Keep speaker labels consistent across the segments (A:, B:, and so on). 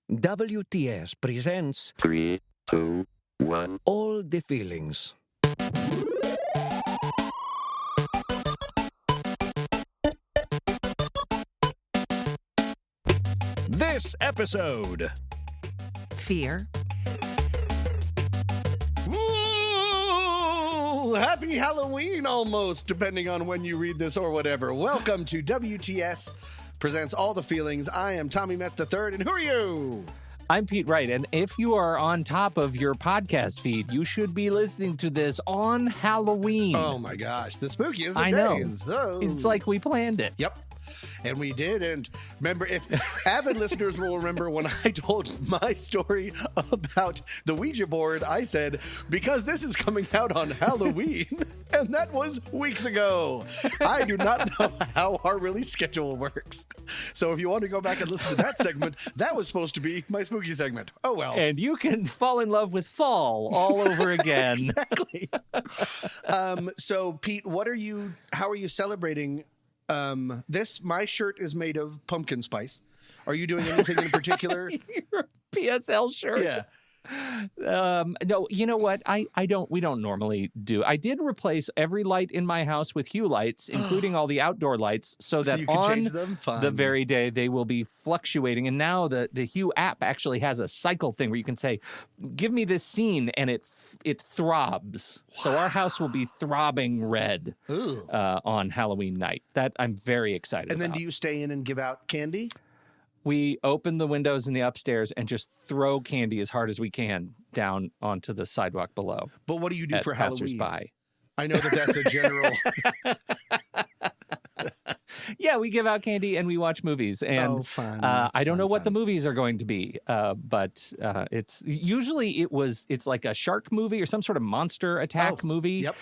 A: WTS presents
B: 3, 2, 1.
A: All the Feelings. This episode.
C: Fear.
D: Woo! Happy Halloween almost, depending on when you read this or whatever. Welcome to WTS presents All the Feelings. I am Tommy Metz III, and who are you?
E: I'm Pete Wright, and if you are on top of your podcast feed, you should be listening to this on Halloween.
D: Oh my gosh, the spookiest of
E: I know.
D: days. Oh.
E: It's like we planned it.
D: Yep. And we did. And remember, if avid listeners will remember when I told my story about the Ouija board, I said, because this is coming out on Halloween. And that was weeks ago. I do not know how our release schedule works. So if you want to go back and listen to that segment, that was supposed to be my spooky segment. Oh, well.
E: And you can fall in love with fall all over again.
D: Exactly. So, Pete, how are you celebrating this? My shirt is made of pumpkin spice. Are you doing anything in particular?
E: Your PSL shirt.
D: Yeah.
E: No, you know what? We don't normally do. I did replace every light in my house with hue lights, including all the outdoor lights, so that
D: you can
E: on
D: change them? Fun.
E: the very day they will be fluctuating. And now the Hue app actually has a cycle thing where you can say, give me this scene, and it throbs. Wow. So our house will be throbbing red on Halloween night. That I'm very excited
D: And then
E: about.
D: do you stay in and give out candy?
E: We open the windows in the upstairs and just throw candy as hard as we can down onto the sidewalk below.
D: But what do you do for Halloween?
E: Passersby.
D: I know that's a general.
E: Yeah, we give out candy and we watch movies. And
D: fun.
E: I don't know what the
D: fun.
E: movies are going to be, but it's usually it's like a shark movie or some sort of monster attack movie.
D: Yep.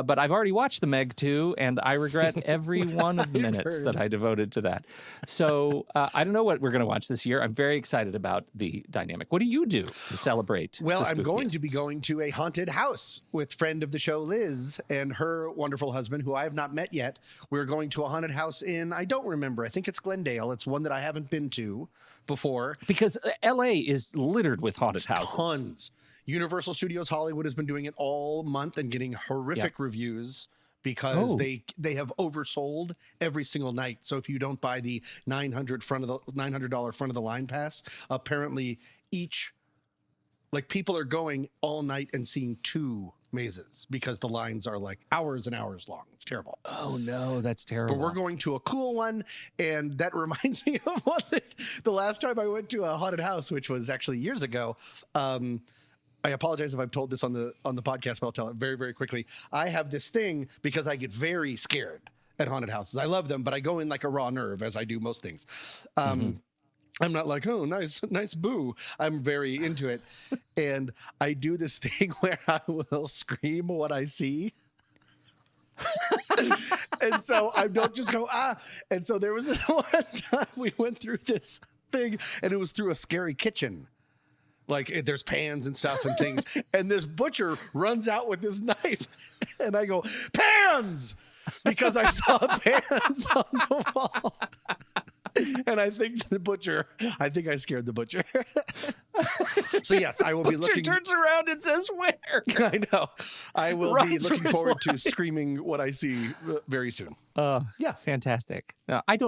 E: But I've already watched The Meg 2, and I regret every one of the minutes that I devoted to that. So I don't know what we're going to watch this year. I'm very excited about the dynamic. What do you do to celebrate?
D: Well,
E: the
D: I'm going to be
E: spookiest?
D: going to a haunted house with friend of the show, Liz, and her wonderful husband, who I have not met yet. We're going to a haunted house I don't remember. I think it's Glendale. It's one that I haven't been to before.
E: Because LA is littered with haunted houses.
D: Tons. Universal Studios Hollywood has been doing it all month and getting horrific reviews because they have oversold every single night. So if you don't buy the $900 front of the line pass, apparently people are going all night and seeing 2 mazes because the lines are like hours and hours long. It's terrible.
E: Oh no, that's terrible.
D: But we're going to a cool one, and that reminds me of one thing. The last time I went to a haunted house, which was actually years ago, I apologize if I've told this on the podcast, but I'll tell it very, very quickly. I have this thing because I get very scared at haunted houses. I love them, but I go in like a raw nerve, as I do most things. I'm not like, oh, nice boo. I'm very into it. And I do this thing where I will scream what I see. And so I don't just go, ah. And so there was this one time we went through this thing, and it was through a scary kitchen. Like there's pans and stuff and things. And this butcher runs out with this knife. And I go, pans! Because I saw pans on the wall. And I think I scared the butcher. So yes, I will be looking.
E: Turns around and says, "Where?"
D: I know. I will be
E: Runs
D: looking
E: for his
D: forward to
E: life.
D: screaming what I see very soon.
E: Yeah, fantastic. No, I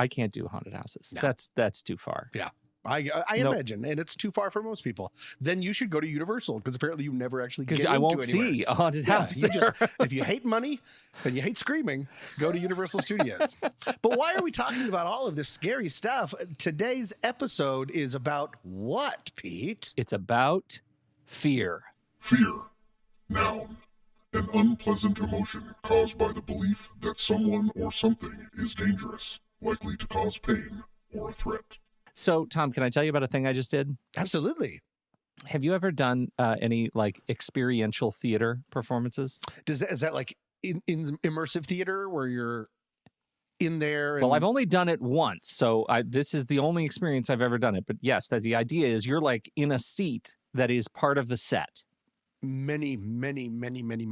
E: can't do haunted houses.
D: No.
E: That's too far.
D: Yeah. I
E: Nope.
D: imagine, and it's too far for most people. Then you should go to Universal because apparently you never actually get
E: Because
D: into
E: I won't
D: anywhere.
E: see a haunted house.
D: If you hate money and you hate screaming, go to Universal Studios. But why are we talking about all of this scary stuff? Today's episode is about what, Pete?
E: It's about fear.
F: Fear. Noun. An unpleasant emotion caused by the belief that someone or something is dangerous, likely to cause pain or a threat.
E: So, Tom, can I tell you about a thing I just did?
D: Absolutely.
E: Have you ever done any like experiential theater performances?
D: Is that like in immersive theater where you're in there?
E: Well, I've only done it once, so this is the only experience I've ever done it. But yes, that the idea is you're like in a seat that is part of the set.
D: many.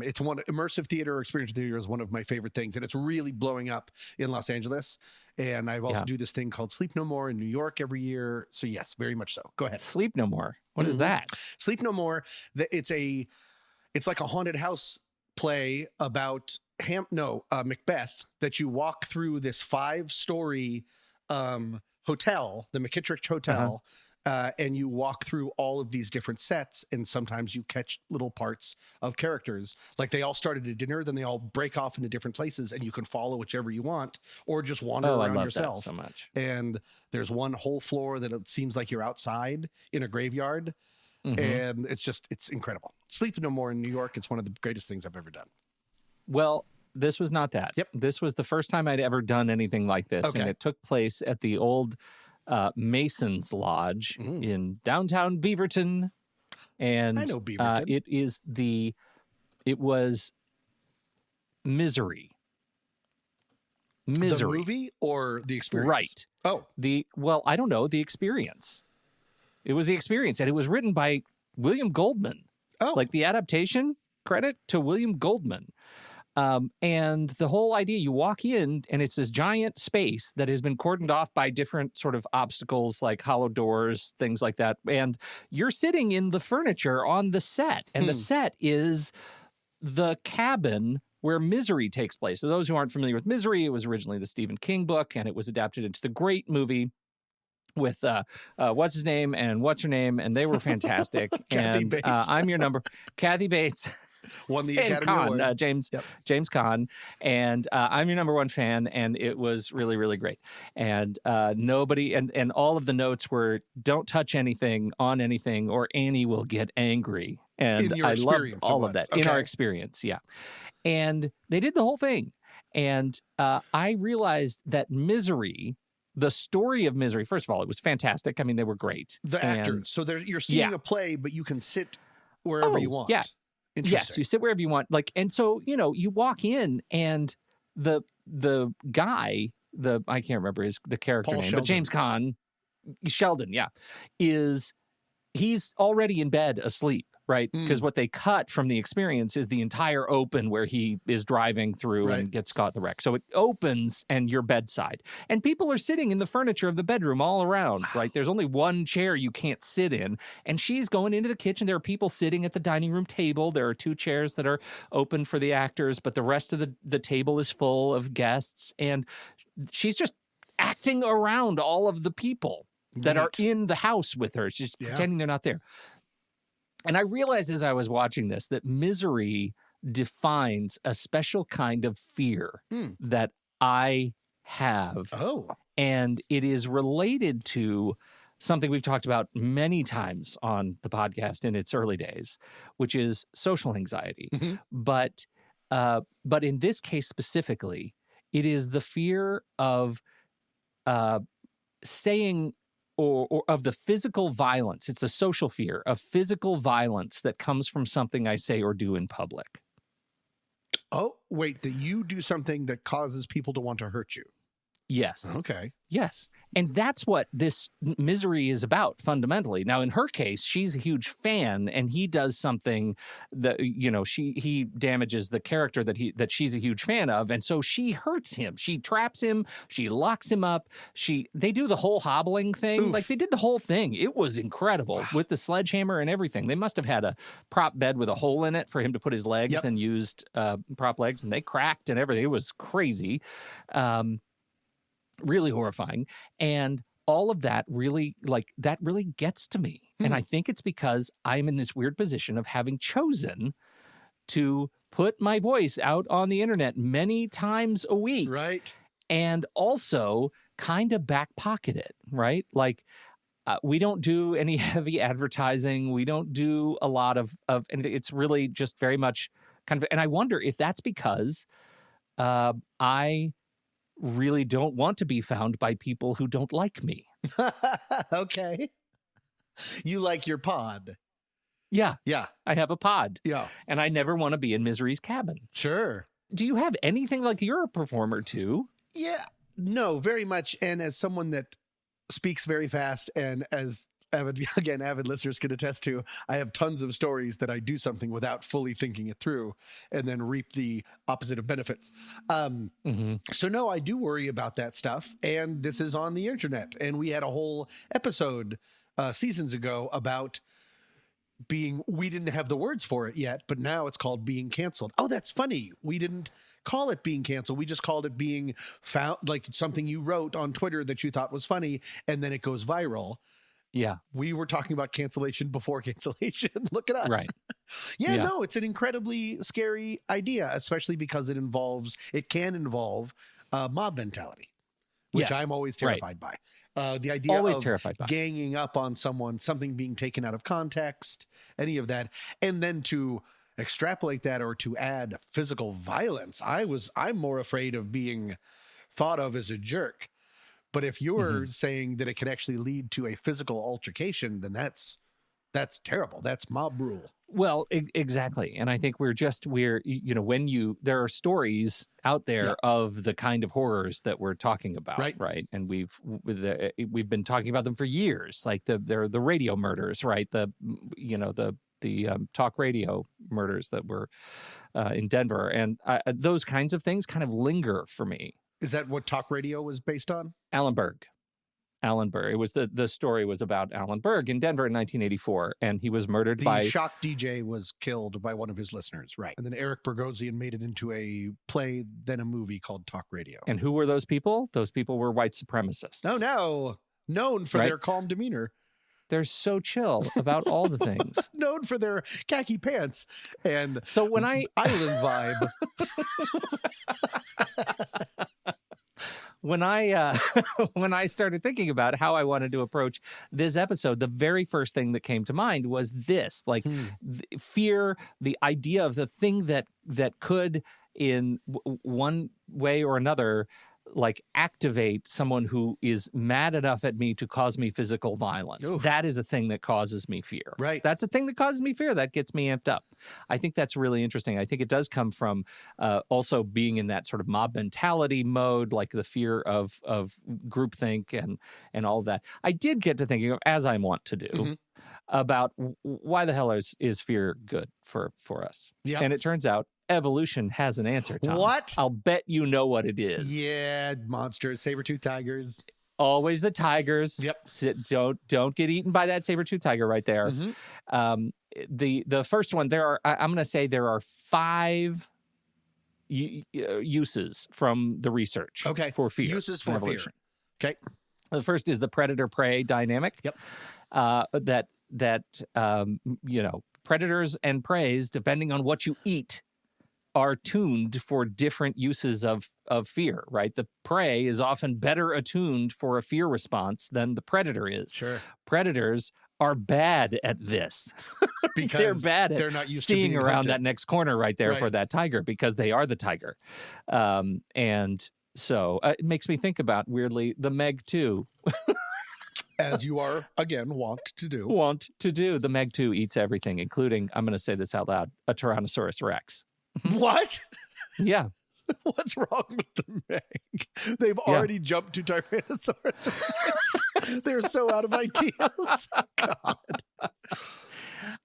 D: It's one immersive theater or experiential theater is one of my favorite things, and it's really blowing up in Los Angeles. And I've also do this thing called Sleep No More in New York every year. So yes, very much so. Go ahead.
E: Sleep No More. What is that?
D: Sleep No More. It's like a haunted house play about Macbeth, that you walk through this 5-story hotel, the McKittrick Hotel. And you walk through all of these different sets, and sometimes you catch little parts of characters. Like they all start at a dinner, then they all break off into different places, and you can follow whichever you want, or just wander around
E: I love
D: yourself.
E: That so much.
D: And there's one whole floor that it seems like you're outside in a graveyard, and it's incredible. Sleep No More in New York. It's one of the greatest things I've ever done.
E: Well, this was not that.
D: Yep.
E: This was the first time I'd ever done anything like this, and it took place at the old Mason's Lodge in downtown Beaverton. And
D: I know Beaverton.
E: It was Misery.
D: The movie or the experience?
E: Right.
D: Oh.
E: I don't know, the experience. It was the experience, and it was written by William Goldman.
D: Oh.
E: Like the adaptation, credit to William Goldman. And the whole idea, you walk in and it's this giant space that has been cordoned off by different sort of obstacles like hollow doors, things like that. And you're sitting in the furniture on the set, and the set is the cabin where Misery takes place. So those who aren't familiar with Misery, it was originally the Stephen King book, and it was adapted into the great movie with what's his name and what's her name, and they were fantastic.
D: Kathy Bates.
E: I'm your number, Kathy Bates.
D: Won the
E: and
D: Academy Award.
E: James Caan, and I'm your number one fan, and it was really, really great. And nobody, and all of the notes were, don't touch anything on anything, or Annie will get angry. And I love all of that in our experience. Yeah. And they did the whole thing. And I realized that Misery, the story of Misery, first of all, it was fantastic. I mean, they were great.
D: The actors. So you're seeing a play, but you can sit wherever you want.
E: Yeah. Yes, you sit wherever you want. Like, and so, you walk in, and the guy, I can't remember the character
D: Paul
E: name,
D: Sheldon.
E: but James Caan, Sheldon, he's already in bed asleep, right? Because what they cut from the experience is the entire open where he is driving through and gets caught in the wreck. So it opens and you're bedside. And people are sitting in the furniture of the bedroom all around, right? There's only one chair you can't sit in. And she's going into the kitchen. There are people sitting at the dining room table. There are 2 chairs that are open for the actors, but the rest of the table is full of guests. And she's just acting around all of the people that are in the house with her. She's pretending they're not there. And I realized as I was watching this that Misery defines a special kind of fear that I have. Oh. And it is related to something we've talked about many times on the podcast in its early days, which is social anxiety. But in this case specifically, it is the fear of saying or of the physical violence. It's a social fear of physical violence that comes from something I say or do in public.
D: Oh, wait, that you do something that causes people to want to hurt you.
E: Yes.
D: Okay.
E: Yes. And that's what this Misery is about fundamentally. Now, in her case, she's a huge fan, and he does something that, he damages the character that she's a huge fan of. And so she hurts him. She traps him. She locks him up. They do the whole hobbling thing. Oof. Like they did the whole thing. It was incredible with the sledgehammer and everything. They must have had a prop bed with a hole in it for him to put his legs and used prop legs, and they cracked and everything. It was crazy. Really horrifying. And all of that really gets to me. And I think it's because I'm in this weird position of having chosen to put my voice out on the internet many times a week. Right. And also kind of back pocket it, right? Like we don't do any heavy advertising. We don't do a lot of anything. It's really just very much kind of, and I wonder if that's because I really don't want to be found by people who don't like me.
D: Okay. You like your pod.
E: Yeah.
D: Yeah.
E: I have a pod.
D: Yeah.
E: And I never want to be in Misery's cabin.
D: Sure.
E: Do you have anything like you're a performer too?
D: Yeah. No, very much. And as someone that speaks very fast and as avid listeners can attest to, I have tons of stories that I do something without fully thinking it through and then reap the opposite of benefits. So no, I do worry about that stuff. And this is on the internet. And we had a whole episode seasons ago about we didn't have the words for it yet, but now it's called being canceled. Oh, that's funny. We didn't call it being canceled. We just called it being found, like something you wrote on Twitter that you thought was funny, and then it goes viral.
E: Yeah.
D: We were talking about cancellation before cancellation. Look at us.
E: Right.
D: Yeah, no, it's an incredibly scary idea, especially because it can involve mob mentality, which
E: Yes.
D: I'm always
E: Right.
D: terrified by. The idea
E: Always
D: of
E: terrified by.
D: ganging up on someone, something being taken out of context, any of that, and then to extrapolate that or to add physical violence. I'm more afraid of being thought of as a jerk. But if you're saying that it can actually lead to a physical altercation, then that's terrible. That's mob rule.
E: Well, exactly. And I think there are stories out there of the kind of horrors that we're talking about, right? And we've been talking about them for years, like the radio murders, right? The talk radio murders that were in Denver, and those kinds of things kind of linger for me.
D: Is that what talk radio was based on?
E: Alan Berg. It was the story was about Alan Berg in Denver in 1984, and he was murdered by
D: the shock DJ was killed by one of his listeners, right? And then Eric Bogosian made it into a play, then a movie called Talk Radio.
E: And who were those people? Those people were white supremacists.
D: Oh no, known for their calm demeanor.
E: They're so chill about all the things.
D: Known for their khaki pants and
E: so when
D: island vibe.
E: When I started thinking about how I wanted to approach this episode, the very first thing that came to mind was this, like fear, the idea of the thing that could, in one way or another, like activate someone who is mad enough at me to cause me physical violence. Oof. That is a thing that causes me fear.
D: Right.
E: That's a thing that causes me fear. That gets me amped up. I think that's really interesting. I think it does come from also being in that sort of mob mentality mode, like the fear of groupthink and all of that. I did get to thinking of, as I want to do, about why the hell is fear good for us. Yeah. And it turns out evolution has an answer, Tom.
D: What?
E: I'll bet you know what it is.
D: Yeah, monsters, saber-toothed tigers.
E: Always the tigers.
D: Yep.
E: Don't get eaten by that saber-toothed tiger right there. The first one, I'm going to say there are 5 uses from the research.
D: Okay.
E: For fear.
D: Uses for
E: evolution.
D: Fear. Okay.
E: The first is the predator-prey dynamic.
D: Yep.
E: Predators and preys, depending on what you eat, are tuned for different uses of fear, right? The prey is often better attuned for a fear response than the predator is.
D: Sure.
E: Predators are bad at this.
D: Because
E: they're bad at
D: they're not used
E: seeing
D: to being
E: around
D: hunted.
E: that next corner right there for that tiger, because they are the tiger. And so it makes me think about, weirdly, the Meg 2.
D: As you are, again, wont to do.
E: The Meg 2 eats everything, including, I'm going to say this out loud, a Tyrannosaurus Rex.
D: What?
E: Yeah.
D: What's wrong with the Meg? They've already jumped to Tyrannosaurus Rex. They're so out of ideas.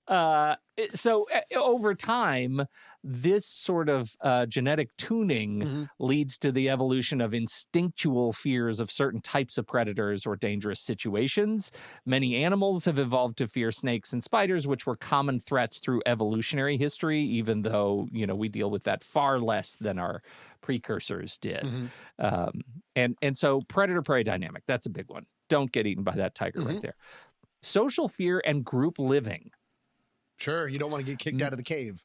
D: God.
E: So over time, this sort of genetic tuning leads to the evolution of instinctual fears of certain types of predators or dangerous situations. Many animals have evolved to fear snakes and spiders, which were common threats through evolutionary history, even though, we deal with that far less than our precursors did. And so predator-prey dynamic, that's a big one. Don't get eaten by that tiger right there. Social fear and group living.
D: Sure, you don't want to get kicked out of the cave.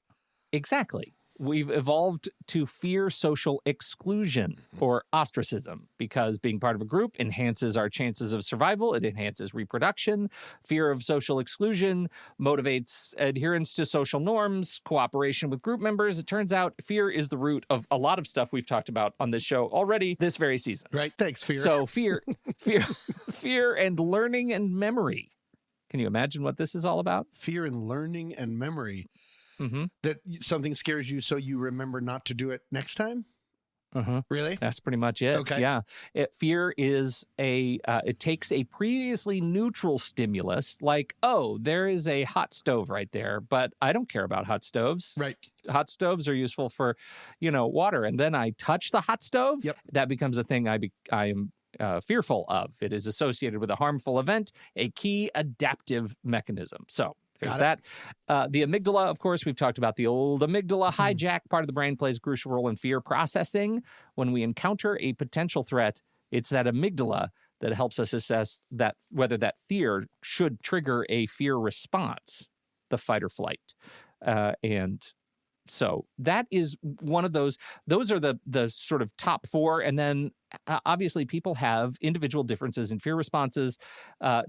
E: Exactly. We've evolved to fear social exclusion or ostracism because being part of a group enhances our chances of survival. It enhances reproduction. Fear of social exclusion motivates adherence to social norms, cooperation with group members. It turns out fear is the root of a lot of stuff we've talked about on this show already this very season.
D: Right. Thanks, fear.
E: So fear and learning and memory. Can you imagine what this is all about?
D: Fear and learning and memory. That something scares you so you remember not to do it next time? Really?
E: That's pretty much it.
D: Okay.
E: Yeah. Fear is it takes a previously neutral stimulus, like, oh, there is a hot stove right there, but I don't care about hot stoves.
D: Right.
E: Hot stoves are useful for, water. And then I touch the hot stove.
D: Yep.
E: That becomes a thing I am fearful of. It is associated with a harmful event, a key adaptive mechanism. So there's that. The amygdala, of course, we've talked about the old amygdala hijack. Part of the brain plays a crucial role in fear processing. When we encounter a potential threat, it's that amygdala that helps us assess that whether that fear should trigger a fear response, the fight or flight. And so that is one of those. Those are the sort of top four. And then obviously people have individual differences in fear responses.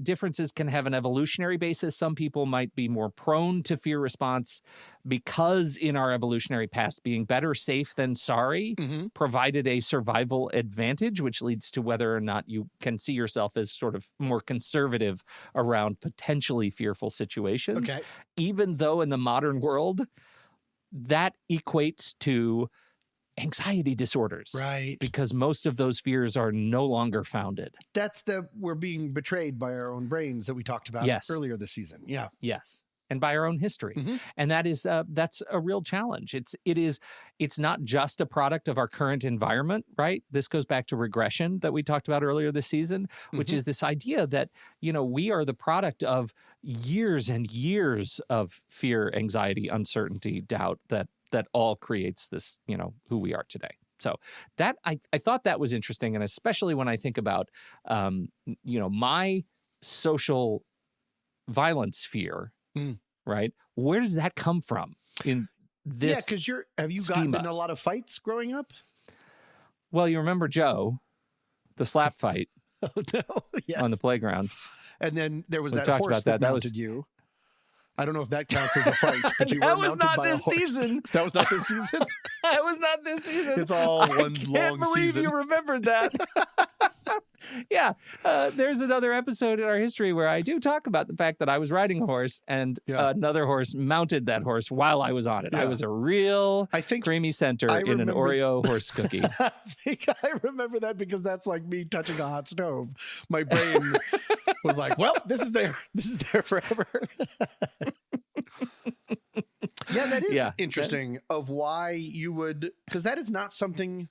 E: Differences can have an evolutionary basis. Some people might be more prone to fear response because in our evolutionary past, being better safe than sorry provided a survival advantage, which leads to whether or not you can see yourself as sort of more conservative around potentially fearful situations.
D: Okay.
E: Even though in the modern world, that equates to anxiety disorders.
D: Right.
E: Because most of those fears are no longer founded.
D: That's we're being betrayed by our own brains that we talked about earlier this season. Yeah.
E: Yes. And by our own history. And that is that's a real challenge. It's not just a product of our current environment, right? This goes back to regression that we talked about earlier this season, which is this idea that, we are the product of years and years of fear, anxiety, uncertainty, doubt that all creates this, who we are today. So that I thought that was interesting. And especially when I think about, my social violence fear, right? Where does that come from in this?
D: Yeah, because have you gotten in a lot of fights growing up?
E: Well, you remember Joe, the slap fight
D: Oh, no. Yes.
E: on the playground.
D: And then there was
E: We
D: that
E: talked
D: horse
E: about that. That
D: mounted
E: was-
D: you. I don't know if that counts as a fight, but you
E: That
D: were
E: was
D: mounted
E: not
D: by
E: this
D: a horse.
E: season.
D: That was not this season?
E: That was not this season.
D: It's all one long season.
E: I can't believe you remembered that. Yeah. There's another episode in our history where I do talk about the fact that I was riding a horse and another horse mounted that horse while I was on it.
D: Yeah.
E: I was a real
D: I think
E: creamy center
D: I
E: in an
D: remember-
E: Oreo horse cookie.
D: I think I remember that because that's like me touching a hot stove. My brain was like, well, this is there. This is there forever. Yeah, that is interesting of why you would, because that is not something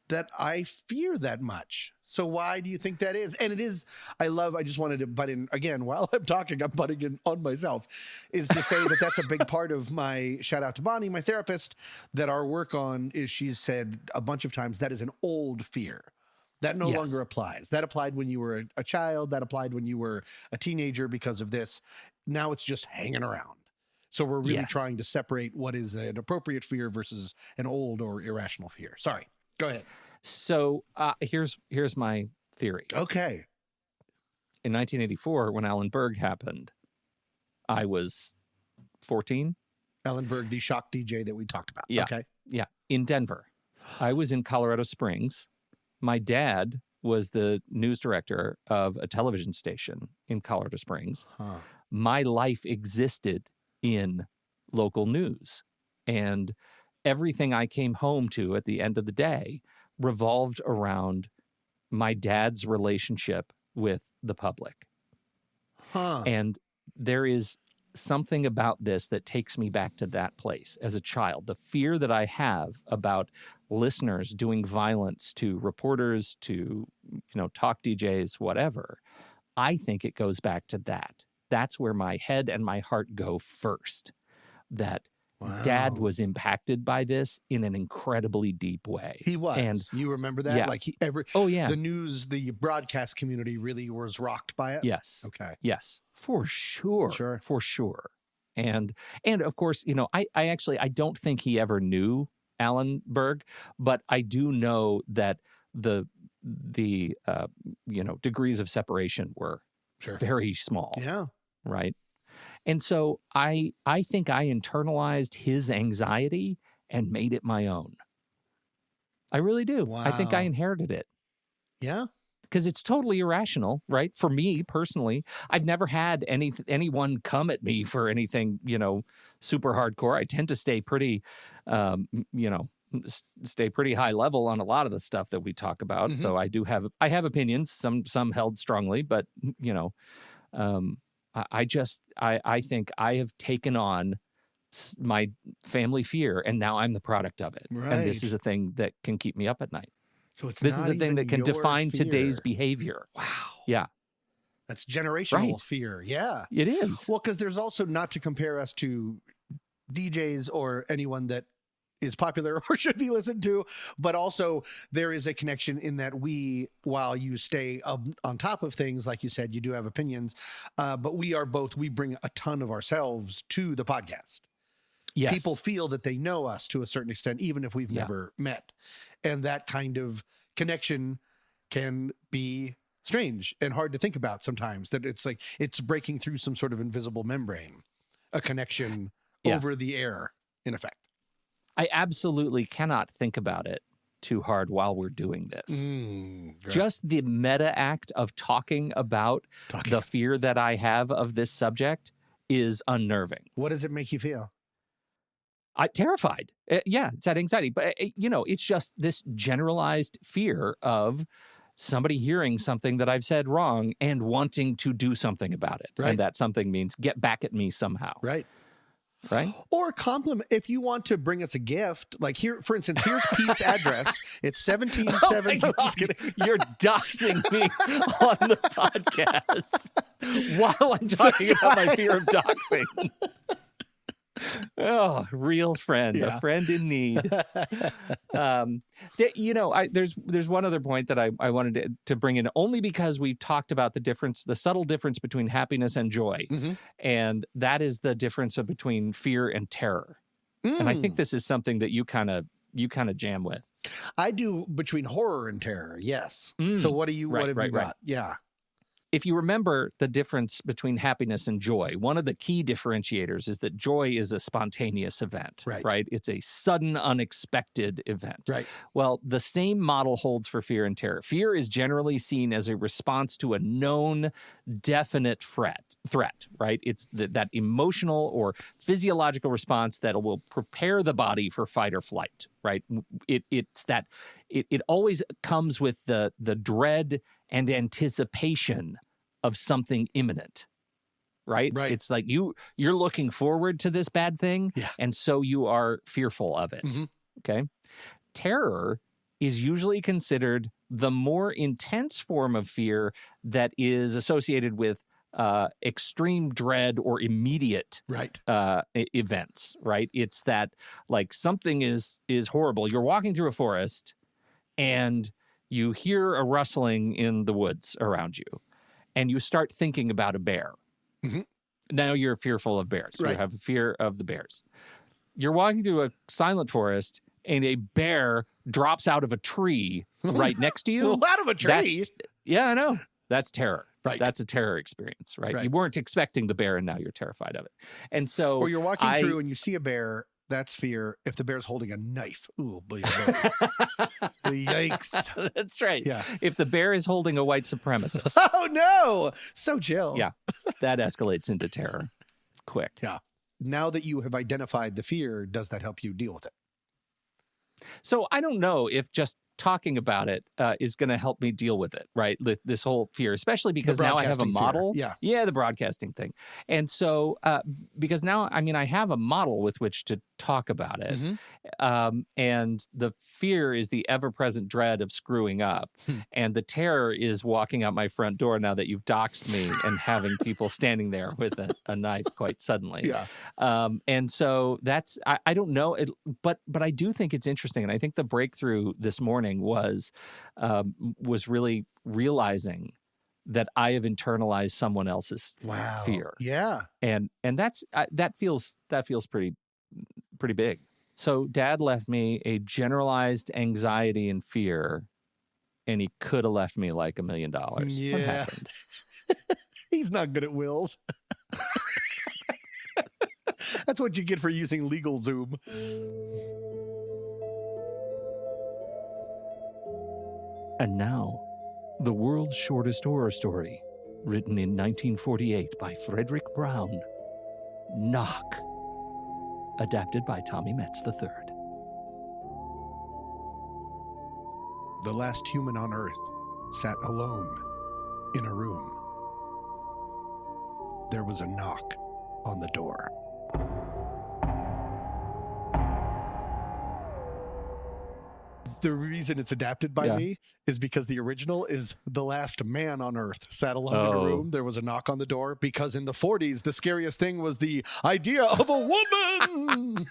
D: that I fear that much. So why do you think that is? And it is, I just wanted to butt in again, while I'm talking, I'm butting in on myself, is to say that that's a big part of my, shout out to Bonnie, my therapist, that our work on is she's said a bunch of times that is an old fear. That no longer applies. That applied when you were a child. That applied when you were a teenager because of this. Now it's just hanging around. So we're really trying to separate what is an appropriate fear versus an old or irrational fear. Sorry. Go ahead.
E: So here's my theory.
D: Okay.
E: In 1984, when Alan Berg happened, I was 14.
D: Alan Berg, the shock DJ that we talked about.
E: Yeah.
D: Okay.
E: Yeah, in Denver. I was in Colorado Springs. My dad was the news director of a television station in Colorado Springs.
D: Huh.
E: My life existed in local news. And everything I came home to at the end of the day revolved around my dad's relationship with the public.
D: Huh.
E: And there is something about this that takes me back to that place as a child. The fear that I have about listeners doing violence to reporters, to, talk DJs, whatever, I think it goes back to that. That's where my head and my heart go first. That Dad was impacted by this in an incredibly deep way.
D: He was.
E: And
D: you remember that?
E: Yeah.
D: Like the news, the broadcast community really was rocked by it?
E: Yes.
D: Okay.
E: Yes. For sure.
D: Sure.
E: For sure. And of course, I don't think he ever knew Alan Berg, but I do know that the degrees of separation were very small.
D: Yeah.
E: Right. And so I think I internalized his anxiety and made it my own. I really do.
D: Wow.
E: I think I inherited it.
D: Yeah.
E: Because it's totally irrational, right? For me personally, I've never had anyone come at me for anything, super hardcore. I tend to stay pretty, stay pretty high level on a lot of the stuff that we talk about. Though I have opinions, some held strongly, but I think I have taken on my family fear, and now I'm the product of it.
D: Right.
E: And this is a thing that can keep me up at night.
D: So it's
E: This is
D: not
E: a thing
D: even
E: that can
D: your
E: define
D: fear.
E: today's behavior.
D: Wow.
E: Yeah,
D: That's generational
E: Right.
D: fear. Yeah.
E: it is.
D: Well, because there's also, not to compare us to DJs or anyone that is popular or should be listened to, but also there is a connection in that while you stay on top of things, like you said, you do have opinions, but we bring a ton of ourselves to the podcast.
E: Yes.
D: People feel that they know us to a certain extent, even if we've never met. And that kind of connection can be strange and hard to think about sometimes, that it's like it's breaking through some sort of invisible membrane, a connection over the air, in effect.
E: I absolutely cannot think about it too hard while we're doing this.
D: Right.
E: Just the meta act of talking about the fear that I have of this subject is unnerving.
D: What does it make you feel?
E: Terrified. Yeah, it's that anxiety. But, it's just this generalized fear of somebody hearing something that I've said wrong and wanting to do something about it.
D: Right.
E: And that something means get back at me somehow.
D: Right.
E: Right?
D: Or compliment. If you want to bring us a gift, like here, for instance, here's Pete's address. It's 177. Just kidding.
E: You're doxing me on the podcast while I'm talking about my fear of doxing. Oh, real friend, a friend in need. There's one other point that I wanted to bring in, only because we talked about the subtle difference between happiness and joy. And that is the difference between fear and terror. And I think this is something that you kind of jam with.
D: I do, between horror and terror. Yes. So what have you got? Yeah.
E: If you remember the difference between happiness and joy, one of the key differentiators is that joy is a spontaneous event, right? It's a sudden, unexpected event. Right. Well, the same model holds for fear and terror. Fear is generally seen as a response to a known, definite threat, right? It's that emotional or physiological response that will prepare the body for fight or flight, right? It always comes with the dread and anticipation of something imminent, right? It's like you're looking forward to this bad thing, and so you are fearful of it, okay? Terror is usually considered the more intense form of fear that is associated with extreme dread or immediate events, right? It's that, like, something is horrible. You're walking through a forest, and you hear a rustling in the woods around you, and you start thinking about a bear. Now you're fearful of bears. You have a fear of the bears. You're walking through a silent forest, and a bear drops out of a tree right next to you.
D: Out of a tree?
E: Yeah, I know. That's terror.
D: Right.
E: That's a terror experience, right? You weren't expecting the bear, and now you're terrified of it. And so,
D: or you're walking through and you see a bear. That's fear. If the bear's holding a knife, ooh, boy, yikes!
E: That's right.
D: Yeah.
E: If the bear is holding a white supremacist,
D: oh no, so chill.
E: Yeah, that escalates into terror, quick.
D: Yeah. Now that you have identified the fear, does that help you deal with it?
E: So I don't know if just talking about it is going to help me deal with it, right? This whole fear, especially because now I have a model.
D: Fear.
E: Yeah, the broadcasting thing. And so because now, I have a model with which to talk about it. And the fear is the ever-present dread of screwing up. And the terror is walking out my front door now that you've doxed me and having people standing there with a knife quite suddenly.
D: Yeah.
E: And so that's, I don't know, but I do think it's interesting. And I think the breakthrough this morning was really realizing that I have internalized someone else's fear.
D: Yeah.
E: And that's that feels pretty big. So Dad left me a generalized anxiety and fear, and he could have left me like $1 million.
D: Yeah.
E: What happened?
D: He's not good at wills. That's what you get for using LegalZoom.
E: And now, the world's shortest horror story, written in 1948 by Frederick Brown, Knock, adapted by Tommy Metz III.
D: the last human on Earth sat alone in a room. There was a knock on the door. The reason it's adapted by me is because the original is the last man on Earth sat alone in a room. There was a knock on the door because in the 40s, the scariest thing was the idea of a woman.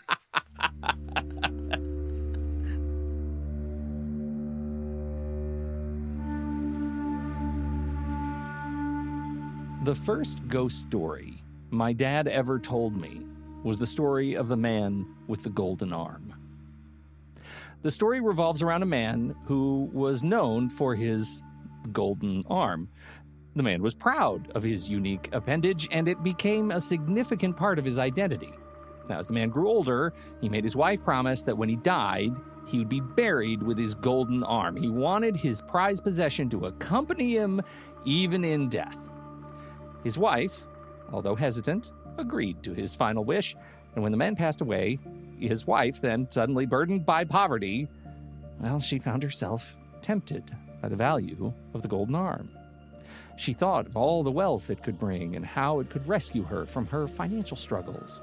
E: The first ghost story my dad ever told me was the story of the man with the golden arm. The story revolves around a man who was known for his golden arm. The man was proud of his unique appendage, and it became a significant part of his identity. Now, as the man grew older, he made his wife promise that when he died, he would be buried with his golden arm. He wanted his prized possession to accompany him even in death. His wife, although hesitant, agreed to his final wish, and when the man passed away, his wife, then suddenly burdened by poverty, well, she found herself tempted by the value of the golden arm. She thought of all the wealth it could bring and how it could rescue her from her financial struggles.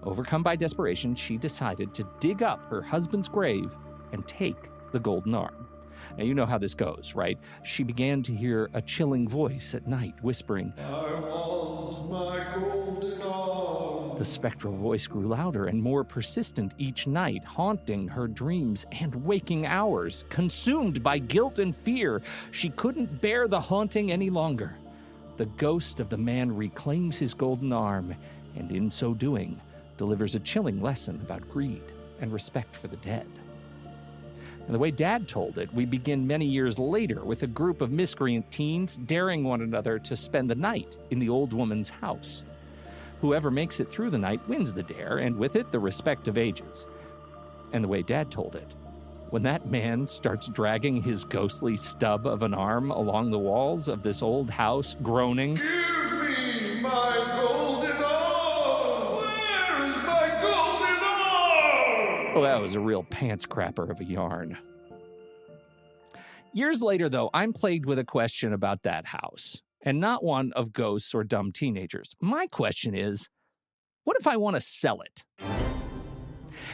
E: Overcome by desperation, she decided to dig up her husband's grave and take the golden arm. Now, you know how this goes, right? She began to hear a chilling voice at night whispering, "I want my golden arm." The spectral voice grew louder and more persistent each night, haunting her dreams and waking hours. Consumed by guilt and fear, she couldn't bear the haunting any longer. The ghost of the man reclaims his golden arm, and in so doing, delivers a chilling lesson about greed and respect for the dead. And the way Dad told it, we begin many years later with a group of miscreant teens daring one another to spend the night in the old woman's house. Whoever makes it through the night wins the dare, and with it, the respect of ages. And the way Dad told it, when that man starts dragging his ghostly stub of an arm along the walls of this old house, groaning, "Give me my golden arm! Where is my golden arm?" Well, that was a real pants crapper of a yarn. Years later, though, I'm plagued with a question about that house, and not one of ghosts or dumb teenagers. My question is, what if I want to sell it?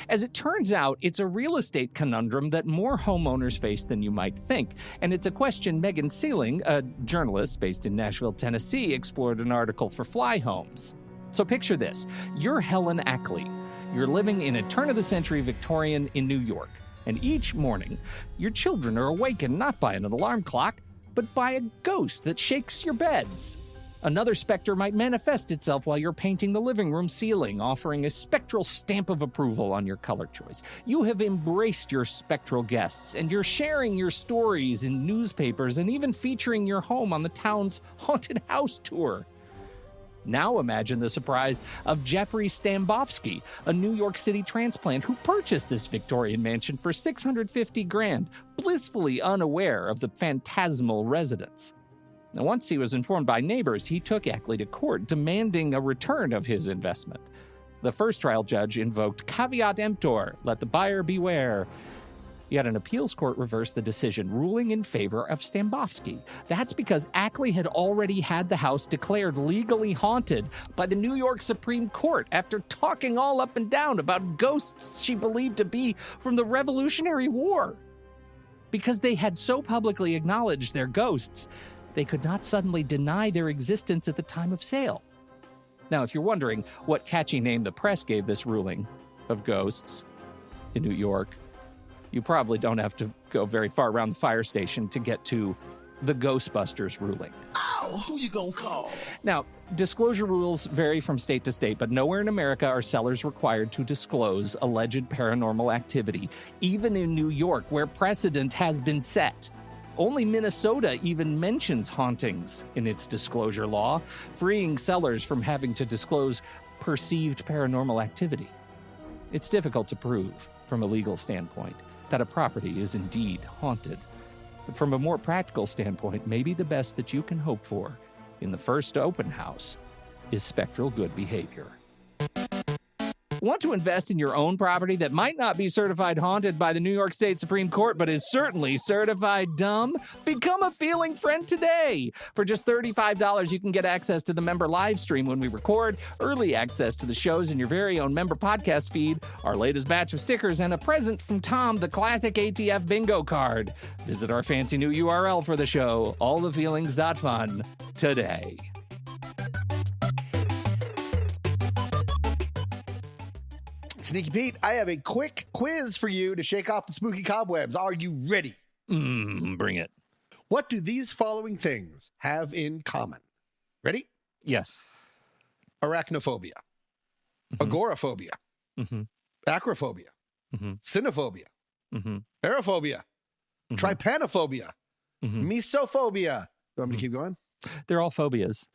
E: As it turns out, it's a real estate conundrum that more homeowners face than you might think, and it's a question Megan Sealing, a journalist based in Nashville, Tennessee, explored in an article for Fly Homes. So picture this. You're Helen Ackley. You're living in a turn-of-the-century Victorian in New York, and each morning, your children are awakened not by an alarm clock, but by a ghost that shakes your beds. Another specter might manifest itself while you're painting the living room ceiling, offering a spectral stamp of approval on your color choice. You have embraced your spectral guests, and you're sharing your stories in newspapers and even featuring your home on the town's haunted house tour. Now imagine the surprise of Jeffrey Stambovsky, a New York City transplant who purchased this Victorian mansion for $650,000, blissfully unaware of the phantasmal residence. Now, once he was informed by neighbors, he took Ackley to court, demanding a return of his investment. The first trial judge invoked caveat emptor, let the buyer beware. Yet an appeals court reversed the decision, ruling in favor of Stambovsky. That's because Ackley had already had the house declared legally haunted by the New York Supreme Court after talking all up and down about ghosts she believed to be from the Revolutionary War. Because they had so publicly acknowledged their ghosts, they could not suddenly deny their existence at the time of sale. Now, if you're wondering what catchy name the press gave this ruling of ghosts in New York, you probably don't have to go very far around the fire station to get to the Ghostbusters ruling.
G: Oh, who you gonna call?
E: Now, disclosure rules vary from state to state, but nowhere in America are sellers required to disclose alleged paranormal activity, even in New York, where precedent has been set. Only Minnesota even mentions hauntings in its disclosure law, freeing sellers from having to disclose perceived paranormal activity. It's difficult to prove, from a legal standpoint, that a property is indeed haunted. But from a more practical standpoint, maybe the best that you can hope for in the first open house is spectral good behavior. Want to invest in your own property that might not be certified haunted by the New York State Supreme Court, but is certainly certified dumb? Become a feeling friend today. For just $35, you can get access to the member live stream when we record, early access to the shows in your very own member podcast feed, our latest batch of stickers, and a present from Tom, the classic ATF bingo card. Visit our fancy new URL for the show, allthefeelings.fun, today.
D: Sneaky Pete, I have a quick quiz for you to shake off the spooky cobwebs. Are you ready?
E: Bring it.
D: What do these following things have in common? Ready?
E: Yes.
D: Arachnophobia, agoraphobia, acrophobia, cynophobia, aerophobia, trypanophobia, mesophobia. You want me to keep going?
E: They're all phobias.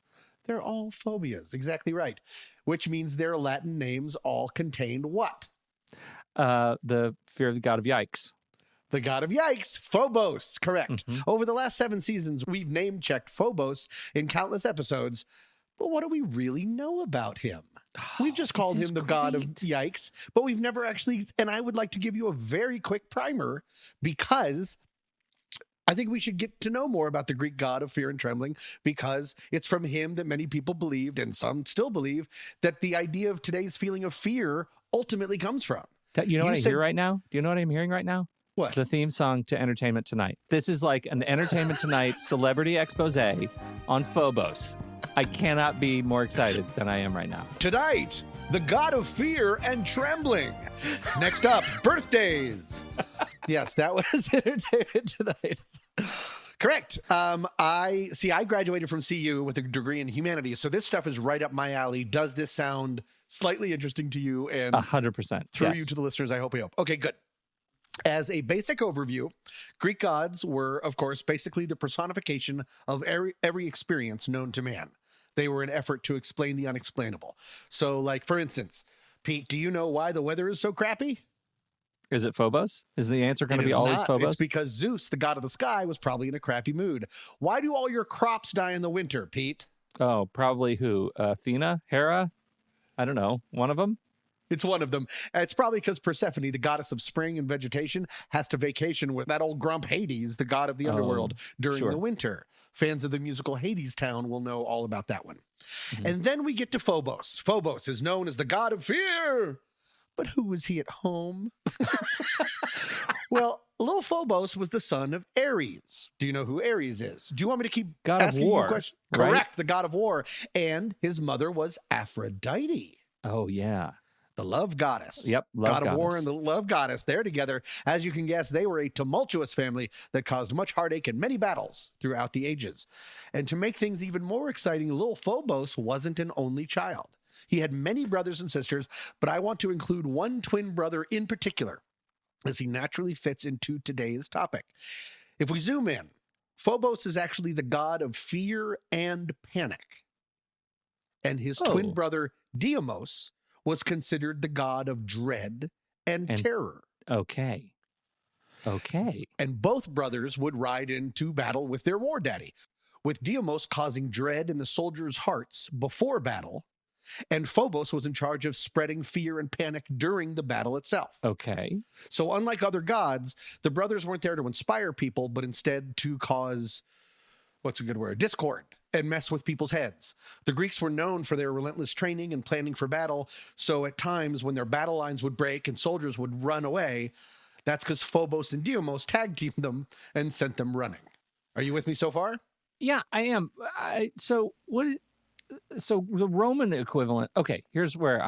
D: They're all phobias. Exactly right. Which means their Latin names all contained what?
E: The fear of the god of yikes.
D: The god of yikes, Phobos. Correct. Over the last 7 seasons, we've name-checked Phobos in countless episodes. But what do we really know about him? We've just called him the god of yikes, but we've never actually... And I would like to give you a very quick primer because... I think we should get to know more about the Greek god of fear and trembling because it's from him that many people believed, and some still believe, that the idea of today's feeling of fear ultimately comes from.
E: You know what I hear right now? Do you know what I'm hearing right now?
D: What?
E: The theme song to Entertainment Tonight. This is like an Entertainment Tonight celebrity expose on Phobos. I cannot be more excited than I am right now.
D: Tonight, the god of fear and trembling. Next up, birthdays. Yes, that was Entertainment Tonight. Correct. I graduated from CU with a degree in humanities, so this stuff is right up my alley. Does this sound slightly interesting to you? And
E: 100%.
D: Through you to the listeners, I hope. Okay, good. As a basic overview, Greek gods were, of course, basically the personification of every experience known to man. They were an effort to explain the unexplainable. So, like, for instance, Pete, do you know why the weather is so crappy?
E: Is it Phobos? Is the answer going to be always Phobos?
D: It's because Zeus, the god of the sky, was probably in a crappy mood. Why do all your crops die in the winter, Pete?
E: Oh, probably who? Athena? Hera? I don't know. One of them?
D: It's one of them. It's probably because Persephone, the goddess of spring and vegetation, has to vacation with that old grump Hades, the god of the underworld, during the winter. Fans of the musical Hades Town will know all about that one. And then we get to Phobos. Phobos is known as the god of fear. But who was he at home? Well, little Phobos was the son of Ares. Do you know who Ares is? Do you want me to keep asking you questions?
E: Right?
D: Correct, the god of war. And his mother was Aphrodite.
E: Oh, yeah.
D: The love goddess.
E: Yep,
D: God of war and the love goddess. They're together. As you can guess, they were a tumultuous family that caused much heartache and many battles throughout the ages. And to make things even more exciting, little Phobos wasn't an only child. He had many brothers and sisters, but I want to include one twin brother in particular, as he naturally fits into today's topic. If we zoom in, Phobos is actually the god of fear and panic. And his twin brother, Deimos, was considered the god of dread and terror.
E: Okay.
D: And both brothers would ride into battle with their war daddy, with Deimos causing dread in the soldiers' hearts before battle, and Phobos was in charge of spreading fear and panic during the battle itself.
E: Okay.
D: So unlike other gods, the brothers weren't there to inspire people, but instead to cause, what's a good word, discord and mess with people's heads. The Greeks were known for their relentless training and planning for battle, so at times when their battle lines would break and soldiers would run away, that's because Phobos and Deimos tag teamed them and sent them running. Are you with me so far?
E: Yeah, I am. So the Roman equivalent. Okay, here's where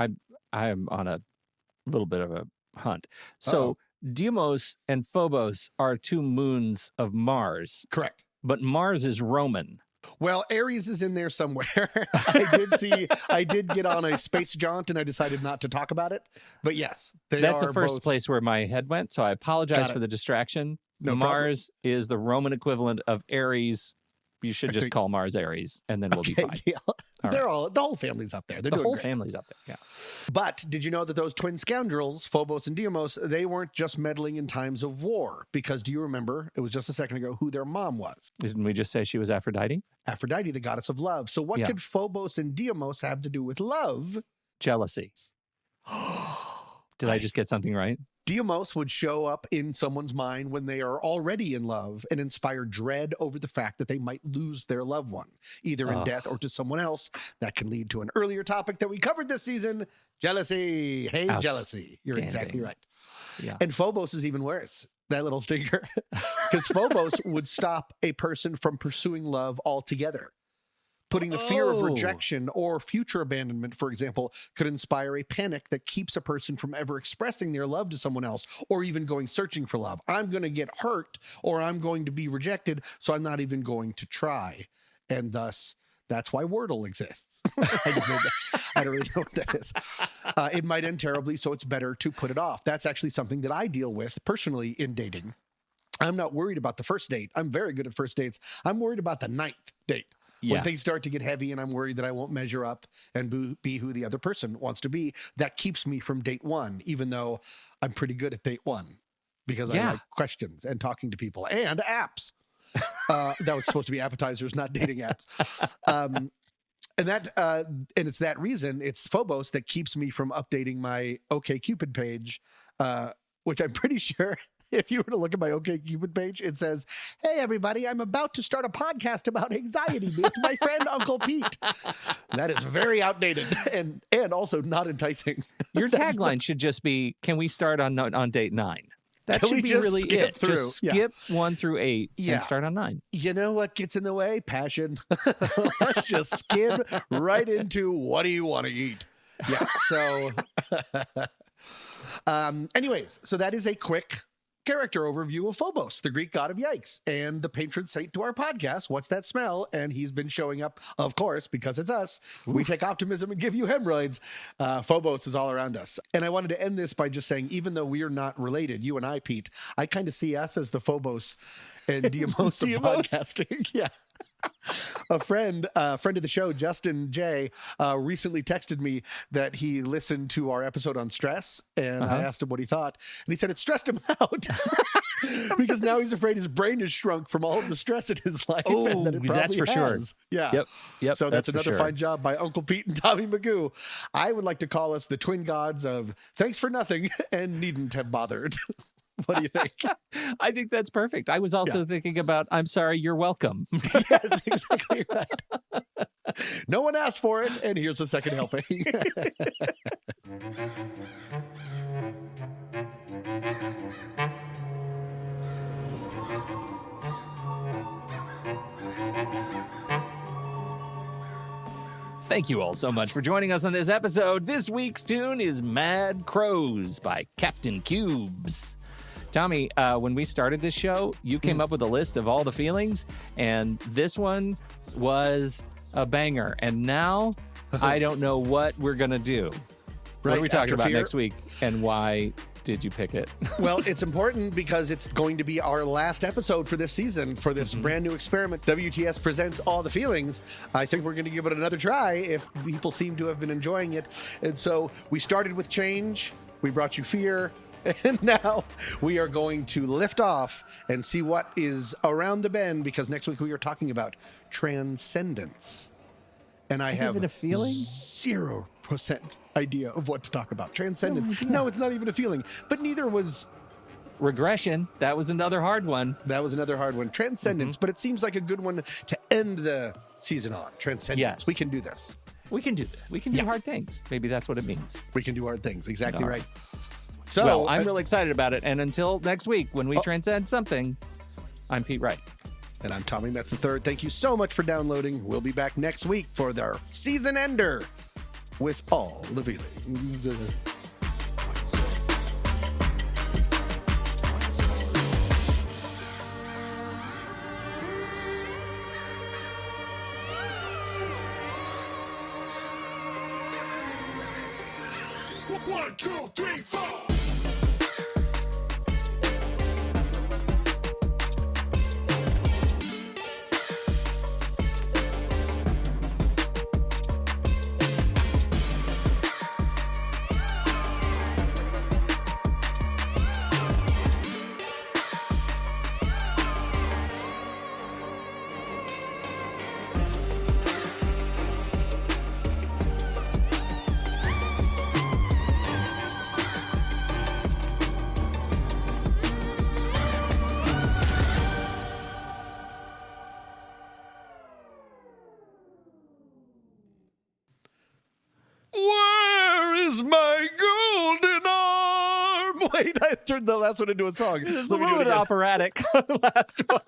E: I'm on a little bit of a hunt. So Deimos and Phobos are two moons of Mars.
D: Correct.
E: But Mars is Roman.
D: Well, Ares is in there somewhere. I did get on a space jaunt and I decided not to talk about it. But yes,
E: that's the first place where my head went. So I apologize for the distraction.
D: No
E: Mars is the Roman equivalent of Ares. You should just call Mars Ares, and then we'll be fine.
D: Deal. The whole family's up there. They're
E: the
D: doing
E: whole
D: great.
E: family's up there. Yeah.
D: But did you know that those twin scoundrels, Phobos and Deimos, they weren't just meddling in times of war? Because do you remember, it was just a second ago, who their mom was?
E: Didn't we just say she was Aphrodite?
D: Aphrodite, the goddess of love. So what could Phobos and Deimos have to do with love?
E: Jealousy. Did I just get something right?
D: Deimos would show up in someone's mind when they are already in love and inspire dread over the fact that they might lose their loved one, either in death or to someone else. That can lead to an earlier topic that we covered this season, jealousy. Hey, jealousy. You're exactly right.
E: Yeah.
D: And Phobos is even worse, that little stinker, because Phobos would stop a person from pursuing love altogether. Putting the fear of rejection or future abandonment, for example, could inspire a panic that keeps a person from ever expressing their love to someone else or even going searching for love. I'm going to get hurt or I'm going to be rejected, so I'm not even going to try. And thus, that's why Wordle exists. I don't really know what that is. It might end terribly, so it's better to put it off. That's actually something that I deal with personally in dating. I'm not worried about the first date. I'm very good at first dates. I'm worried about the 9th date. When things start to get heavy and I'm worried that I won't measure up and be who the other person wants to be, that keeps me from date 1, even though I'm pretty good at date 1 because I like questions and talking to people and apps. That was supposed to be appetizers, not dating apps. And it's that reason, it's Phobos that keeps me from updating my OkCupid page, which I'm pretty sure if you were to look at my OkCupid page, it says, "Hey, everybody, I'm about to start a podcast about anxiety with my friend Uncle Pete." That is very outdated and also not enticing.
E: Your tagline should just be, "Can we start on date 9?" That should be really it.
D: Through?
E: Just skip 1 through 8 and start on 9.
D: You know what gets in the way? Passion. Let's just skim right into what do you want to eat? Yeah. So anyways, so that is a quick character overview of Phobos, the Greek god of yikes, and the patron saint to our podcast, What's That Smell? And he's been showing up, of course, because it's us. Ooh. We take optimism and give you hemorrhoids. Phobos is all around us. And I wanted to end this by just saying, even though we are not related, you and I, Pete, I kind of see us as the Phobos and Deimos of podcasting. Yeah. A friend of the show, Justin J, recently texted me that he listened to our episode on stress, and I asked him what he thought, and he said it stressed him out because now he's afraid his brain has shrunk from all of the stress in his life.
E: Oh,
D: and that it probably
E: that's for
D: has.
E: sure.
D: Yeah.
E: Yep.
D: So that's another fine job by Uncle Pete and Tommy Magoo. I would like to call us the twin gods of thanks for nothing and needn't have bothered. What do you think?
E: I think that's perfect. I was also thinking about, I'm sorry, you're welcome.
D: Yes, exactly right. No one asked for it, and here's a second helping.
E: Thank you all so much for joining us on this episode. This week's tune is Mad Crows by Captain Cubes. Tommy, when we started this show, you came up with a list of all the feelings, and this one was a banger. And now I don't know what we're going to do. What are we talking about next week, and why did you pick it?
D: Well, it's important because it's going to be our last episode for this season, for this brand new experiment. WTS presents All the Feelings. I think we're going to give it another try if people seem to have been enjoying it. And so we started with change. We brought you fear. And now we are going to lift off and see what is around the bend, because next week we are talking about transcendence. And I have
E: even a feeling?
D: 0% idea of what to talk about. Transcendence. No, it's not even a feeling. But neither was
E: regression. That was another hard one.
D: Transcendence, but it seems like a good one to end the season on. Transcendence.
E: Yes.
D: We can do this.
E: We can do this. We can do hard things. Maybe that's what it means.
D: We can do hard things. Exactly right. So,
E: well, I'm really excited about it. And until next week, when we transcend something, I'm Pete Wright.
D: And I'm Tommy Metz III. Thank you so much for downloading. We'll be back next week for their season ender with All the Feelings.
F: One, two, three, four.
D: is my golden arm. Wait, I turned the last one into a song.
E: It's a
D: Let me do
E: little
D: it
E: bit
D: again.
E: operatic. Last one.